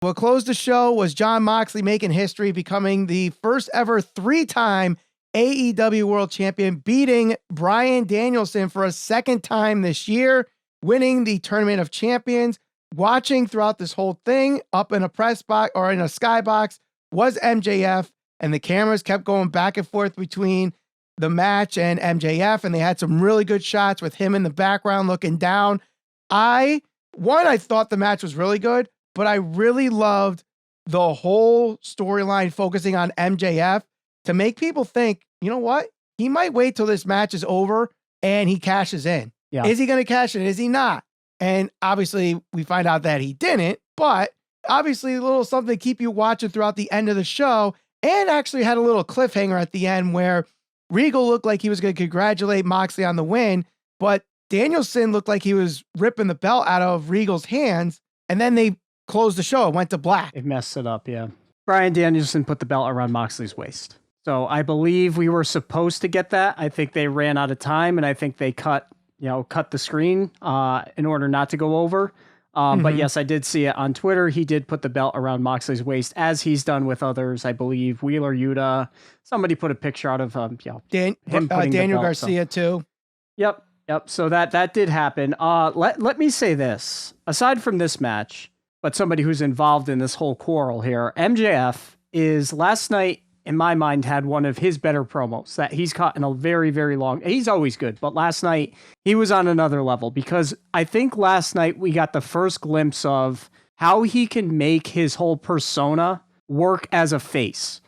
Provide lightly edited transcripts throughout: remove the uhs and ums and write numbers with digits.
What closed the show was Jon Moxley making history, becoming the first ever 3-time AEW World Champion, beating Bryan Danielson for a second time this year, winning the Tournament of Champions. Watching throughout this whole thing up in a press box or in a skybox was MJF, and the cameras kept going back and forth between the match and MJF, and they had some really good shots with him in the background looking down. I thought the match was really good, but I really loved the whole storyline focusing on MJF to make people think, you know what? He might wait till this match is over and he cashes in. Yeah. Is he going to cash in? Is he not? And obviously we find out that he didn't, but obviously a little something to keep you watching throughout the end of the show, and actually had a little cliffhanger at the end where Regal looked like he was going to congratulate Moxley on the win, but Danielson looked like he was ripping the belt out of Regal's hands, and then they closed the show. It went to black. It messed it up, yeah. Bryan Danielson put the belt around Moxley's waist. So I believe we were supposed to get that. I think they ran out of time, and I think they cut the screen in order not to go over. But yes, I did see it on Twitter. He did put the belt around Moxley's waist, as he's done with others. I believe Wheeler Yuta. Somebody put a picture out of him Daniel Garcia too. Yep. So that did happen. Let me say this. Aside from this match, but somebody who's involved in this whole quarrel here, MJF is last night, in my mind, had one of his better promos that he's caught in a very, very long. He's always good, but last night he was on another level, because I think last night we got the first glimpse of how he can make his whole persona work as a face.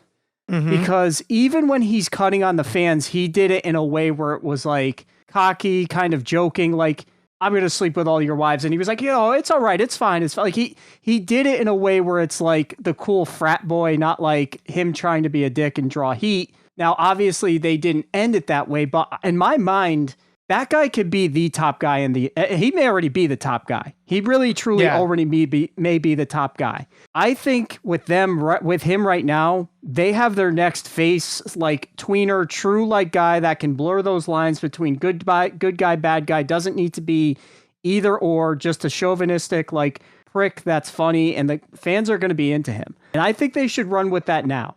Because even when he's cutting on the fans, he did it in a way where it was like cocky, kind of joking, like, I'm going to sleep with all your wives. And he was like, it's all right. It's fine. It's fine. Like he did it in a way where it's like the cool frat boy, not like him trying to be a dick and draw heat. Now, obviously they didn't end it that way, but in my mind, that guy could be the top guy he may already be the top guy. He really, truly already may be the top guy. I think with him right now, they have their next face, like tweener, true like guy that can blur those lines between good guy, bad guy. Doesn't need to be either or, just a chauvinistic like prick that's funny, and the fans are going to be into him. And I think they should run with that now,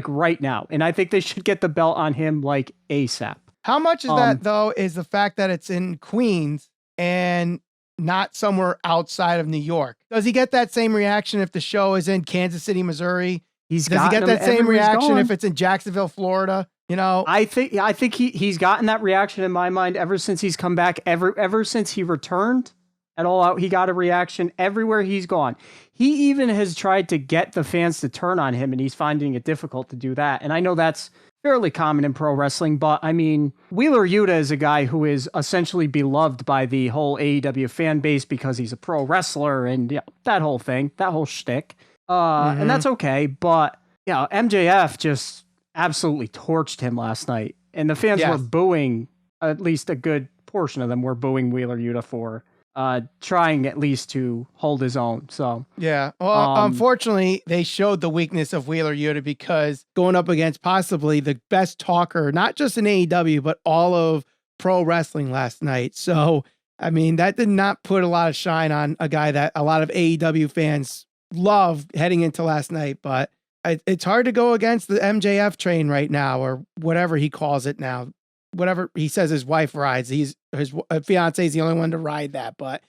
right now. And I think they should get the belt on him like ASAP. How much of that, though, is the fact that it's in Queens and not somewhere outside of New York? Does he get that same reaction if the show is in Kansas City, Missouri? Does he get that same reaction if it's in Jacksonville, Florida? I think he's gotten that reaction in my mind ever since he's come back. Ever since he returned at All Out, he got a reaction everywhere he's gone. He even has tried to get the fans to turn on him, and he's finding it difficult to do that. And I know that's fairly common in pro wrestling, but I mean, Wheeler Yuta is a guy who is essentially beloved by the whole AEW fan base because he's a pro wrestler and that whole thing, that whole shtick. And that's okay. But MJF just absolutely torched him last night, and the fans were booing, at least a good portion of them were booing Wheeler Yuta for trying at least to hold his own. So unfortunately, they showed the weakness of Wheeler Yuta, because going up against possibly the best talker, not just in AEW, but all of pro wrestling last night. So, I mean, that did not put a lot of shine on a guy that a lot of AEW fans love heading into last night. But it's hard to go against the MJF train right now, or whatever he calls it now. Whatever he says his wife rides, his fiance is the only one to ride that. But